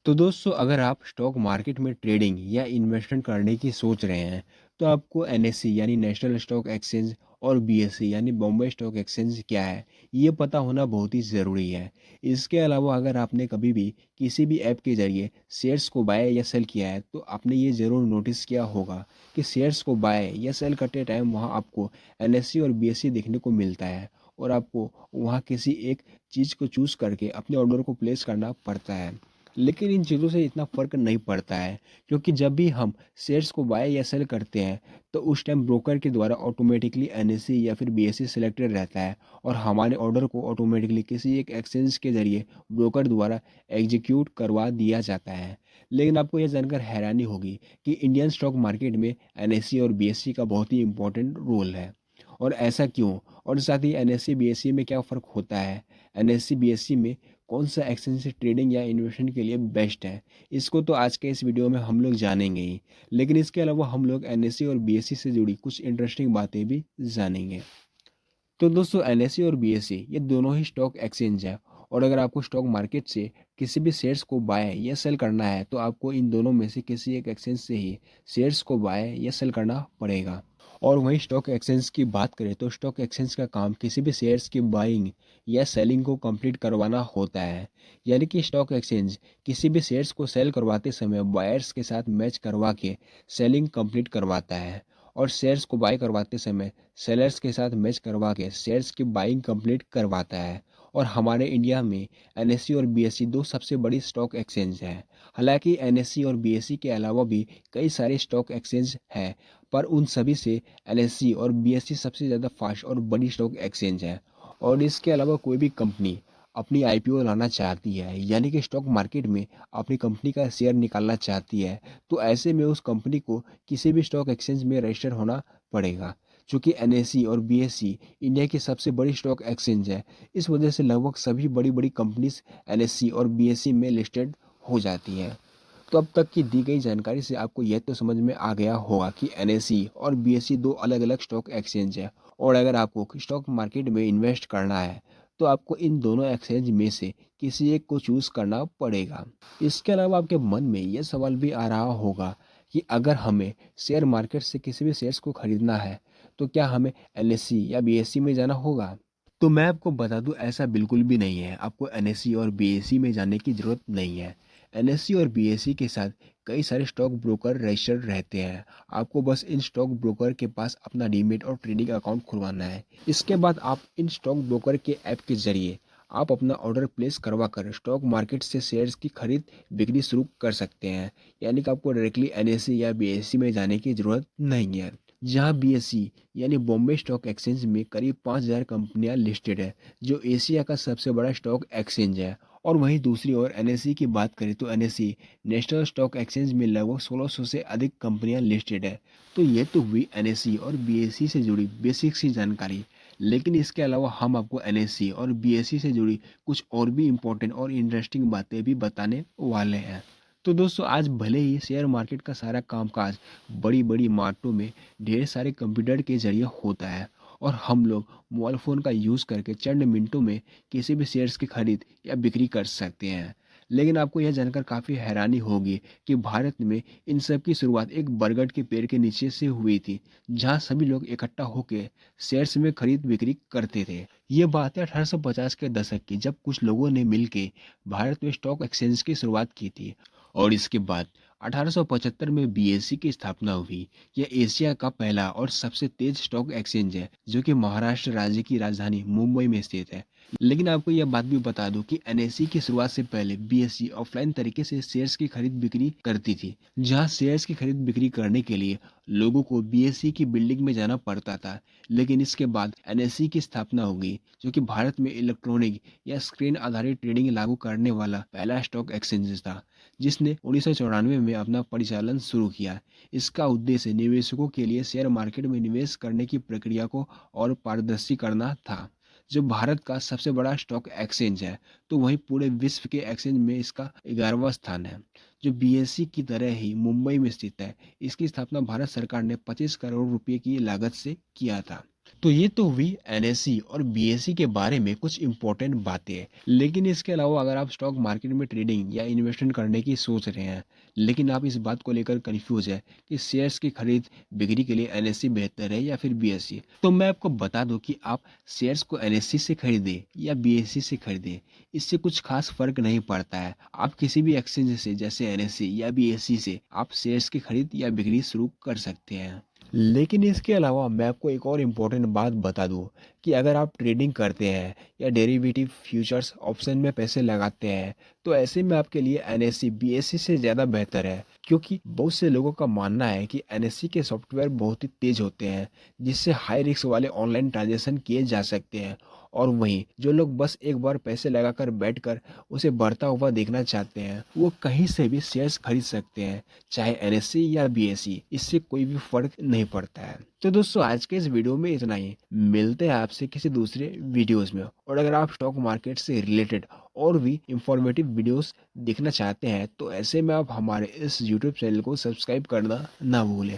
तो दोस्तों अगर आप स्टॉक मार्केट में ट्रेडिंग या इन्वेस्टमेंट करने की सोच रहे हैं तो आपको एनएससी यानी नेशनल स्टॉक एक्सचेंज और बीएससी यानी बॉम्बे स्टॉक एक्सचेंज क्या है ये पता होना बहुत ही ज़रूरी है। इसके अलावा अगर आपने कभी भी किसी भी ऐप के ज़रिए शेयर्स को बाय या सेल किया है तो आपने ये ज़रूर नोटिस किया होगा कि शेयर्स को बाय या सेल करते टाइम वहाँ आपको एनएससी और बीएससी देखने को मिलता है और आपको वहाँ किसी एक चीज़ को चूज़ करके अपने ऑर्डर को प्लेस करना पड़ता है। लेकिन इन चीज़ों से इतना फ़र्क नहीं पड़ता है क्योंकि जब भी हम शेयर्स को बाय या सेल करते हैं तो उस टाइम ब्रोकर के द्वारा ऑटोमेटिकली एनएससी या फिर बीएससी सिलेक्टेड रहता है और हमारे ऑर्डर को ऑटोमेटिकली किसी एक एक्सचेंज के ज़रिए ब्रोकर द्वारा एग्जीक्यूट करवा दिया जाता है। लेकिन आपको यह जानकर हैरानी होगी कि इंडियन स्टॉक मार्केट में एनएससी और बीएससी का बहुत ही इंपॉर्टेंट रोल है। और ऐसा क्यों? और साथ ही एनएससी बीएससी में क्या फ़र्क होता है? एनएससी बीएससी में कौन सा एक्सचेंज से ट्रेडिंग या इन्वेस्टमेंट के लिए बेस्ट है? इसको तो आज के इस वीडियो में हम लोग जानेंगे ही। लेकिन इसके अलावा हम लोग एनएससी और बीएससी से जुड़ी कुछ इंटरेस्टिंग बातें भी जानेंगे। तो दोस्तों एनएससी और बीएससी ये दोनों ही स्टॉक एक्सचेंज है और अगर आपको स्टॉक मार्केट से किसी भी शेयर्स को बाय या सेल करना है तो आपको इन दोनों में से किसी एक एक्सचेंज से ही शेयर्स को बाय या सेल करना पड़ेगा। और वहीं स्टॉक एक्सचेंज की बात करें तो स्टॉक एक्सचेंज का काम किसी भी शेयर्स की बाइंग या सेलिंग को कंप्लीट करवाना होता है। यानी कि स्टॉक एक्सचेंज किसी भी शेयर्स को सेल करवाते समय बायर्स के साथ मैच करवा के सेलिंग कंप्लीट करवाता है और शेयर्स को बाय करवाते समय सेलर्स के साथ मैच करवा के शेयर्स की बाइंग कंप्लीट करवाता है। और हमारे इंडिया में एनएससी और बीएससी दो सबसे बड़ी स्टॉक एक्सचेंज हैं। हालांकि एनएससी और बीएससी के अलावा भी कई सारे स्टॉक एक्सचेंज हैं पर उन सभी से एनएससी और बीएससी सबसे ज़्यादा फास्ट और बड़ी स्टॉक एक्सचेंज है। और इसके अलावा कोई भी कंपनी अपनी आईपीओ लाना चाहती है यानी कि स्टॉक मार्केट में अपनी कंपनी का शेयर निकालना चाहती है तो ऐसे में उस कंपनी को किसी भी स्टॉक एक्सचेंज में रजिस्टर होना पड़ेगा। चूँकि एनएससी और बीएससी इंडिया की सबसे बड़ी स्टॉक एक्सचेंज है इस वजह से लगभग सभी बड़ी बड़ी कंपनीज एनएससी और बीएससी में लिस्टेड हो जाती हैं। तो अब तक की दी गई जानकारी से आपको यह तो समझ में आ गया होगा कि एनएससी और बीएससी दो अलग अलग स्टॉक एक्सचेंज है और अगर आपको स्टॉक मार्केट में इन्वेस्ट करना है तो आपको इन दोनों एक्सचेंज में से किसी एक को चूज करना पड़ेगा। इसके अलावा आपके मन में यह सवाल भी आ रहा होगा कि अगर हमें शेयर मार्केट से किसी भी शेयर्स को खरीदना है तो क्या हमें एनएससी या बीएससी में जाना होगा? तो मैं आपको बता दूं ऐसा बिल्कुल भी नहीं है। आपको एनएससी और बीएससी में जाने की ज़रूरत नहीं है। एनएससी और बीएससी के साथ कई सारे स्टॉक ब्रोकर रजिस्टर्ड रहते हैं। आपको बस इन स्टॉक ब्रोकर के पास अपना डीमेट और ट्रेडिंग अकाउंट खुलवाना है। इसके बाद आप इन स्टॉक ब्रोकर के ऐप के ज़रिए आप अपना ऑर्डर प्लेस करवा कर स्टॉक मार्केट से शेयर्स की खरीद बिक्री शुरू कर सकते हैं। यानी कि आपको डायरेक्टली एनएससी या बीएससी में जाने की ज़रूरत नहीं है। जहां बीएससी यानी बॉम्बे स्टॉक एक्सचेंज में करीब 5,000 कंपनियां लिस्टेड है जो एशिया का सबसे बड़ा स्टॉक एक्सचेंज है। और वहीं दूसरी ओर एनएससी की बात करें तो एनएससी नेशनल स्टॉक एक्सचेंज में लगभग 1600 से अधिक कंपनियां लिस्टेड है। तो ये तो हुई एनएससी और बीएससी से जुड़ी बेसिक सी जानकारी। लेकिन इसके अलावा हम आपको एनएससी और बीएससी से जुड़ी कुछ और भी इम्पोर्टेंट और इंटरेस्टिंग बातें भी बताने वाले हैं। तो दोस्तों आज भले ही शेयर मार्केट का सारा कामकाज बड़ी बड़ी मार्टों में ढेर सारे कंप्यूटर के जरिए होता है और हम लोग मोबाइल फ़ोन का यूज़ करके चंद मिनटों में किसी भी शेयर्स की खरीद या बिक्री कर सकते हैं। लेकिन आपको यह जानकर काफ़ी हैरानी होगी कि भारत में इन सब की शुरुआत एक बरगद के पेड़ के नीचे से हुई थी जहां सभी लोग इकट्ठा होकर शेयर्स में खरीद बिक्री करते थे। ये बात है 1850 के दशक की जब कुछ लोगों ने मिलकर भारत में स्टॉक एक्सचेंज की शुरुआत की थी। और इसके बाद 1875 में बीएससी की स्थापना हुई। यह एशिया का पहला और सबसे तेज स्टॉक एक्सचेंज है जो कि महाराष्ट्र राज्य की राजधानी मुंबई में स्थित है। लेकिन आपको यह बात भी बता दूं कि एनएससी की शुरुआत से पहले बीएससी ऑफलाइन तरीके से शेयर्स की खरीद बिक्री करती थी जहां शेयर्स की खरीद बिक्री करने के लिए लोगों को बीएससी की बिल्डिंग में जाना पड़ता था। लेकिन इसके बाद एनएससी की स्थापना हो गई जो कि भारत में इलेक्ट्रॉनिक या स्क्रीन आधारित ट्रेडिंग लागू करने वाला पहला स्टॉक एक्सचेंज था जिसने 1994 में अपना परिचालन शुरू किया। इसका उद्देश्य निवेशकों के लिए शेयर मार्केट में निवेश करने की प्रक्रिया को और पारदर्शी करना था। जो भारत का सबसे बड़ा स्टॉक एक्सचेंज है तो वहीं पूरे विश्व के एक्सचेंज में इसका 11वां स्थान है जो बीएससी की तरह ही मुंबई में स्थित है। इसकी स्थापना भारत सरकार ने 25 करोड़ रुपए की लागत से किया था। तो ये तो हुई एनएससी और बीएससी के बारे में कुछ इंपॉर्टेंट बातें। लेकिन इसके अलावा अगर आप स्टॉक मार्केट में ट्रेडिंग या इन्वेस्टमेंट करने की सोच रहे हैं, लेकिन आप इस बात को लेकर कंफ्यूज है कि शेयर्स की खरीद बिक्री के लिए एनएससी बेहतर है या फिर बीएससी, तो मैं आपको बता दूं कि आप शेयर्स को एनएससी से खरीदें या बीएससी से खरीदें, इससे कुछ खास फर्क नहीं पड़ता है। आप किसी भी एक्सचेंज से जैसे एनएससी या बीएससी से आप शेयर्स की खरीद या बिक्री शुरू कर सकते हैं। लेकिन इसके अलावा मैं आपको एक और इम्पोर्टेंट बात बता दूं कि अगर आप ट्रेडिंग करते हैं या डेरिवेटिव फ्यूचर्स ऑप्शन में पैसे लगाते हैं, तो ऐसे में आपके लिए एनएससी बीएससी से ज़्यादा बेहतर है, क्योंकि बहुत से लोगों का मानना है कि एनएससी के सॉफ्टवेयर बहुत ही तेज होते हैं, जिससे हाई रिस्क वाले ऑनलाइन ट्रांजेक्शन किए जा सकते हैं। और वहीं जो लोग बस एक बार पैसे लगाकर बैठकर उसे बढ़ता हुआ देखना चाहते हैं, वो कहीं से भी शेयर्स खरीद सकते हैं, चाहे एनएससी या बीएससी, इससे कोई भी फर्क नहीं पड़ता है। तो दोस्तों, आज के इस वीडियो में इतना ही। मिलते हैं आपसे किसी दूसरे वीडियोस में। और अगर आप स्टॉक मार्केट से रिलेटेड और भी इंफॉर्मेटिव वीडियोस देखना चाहते हैं, तो ऐसे में आप हमारे इस यूट्यूब चैनल को सब्सक्राइब करना ना भूलें।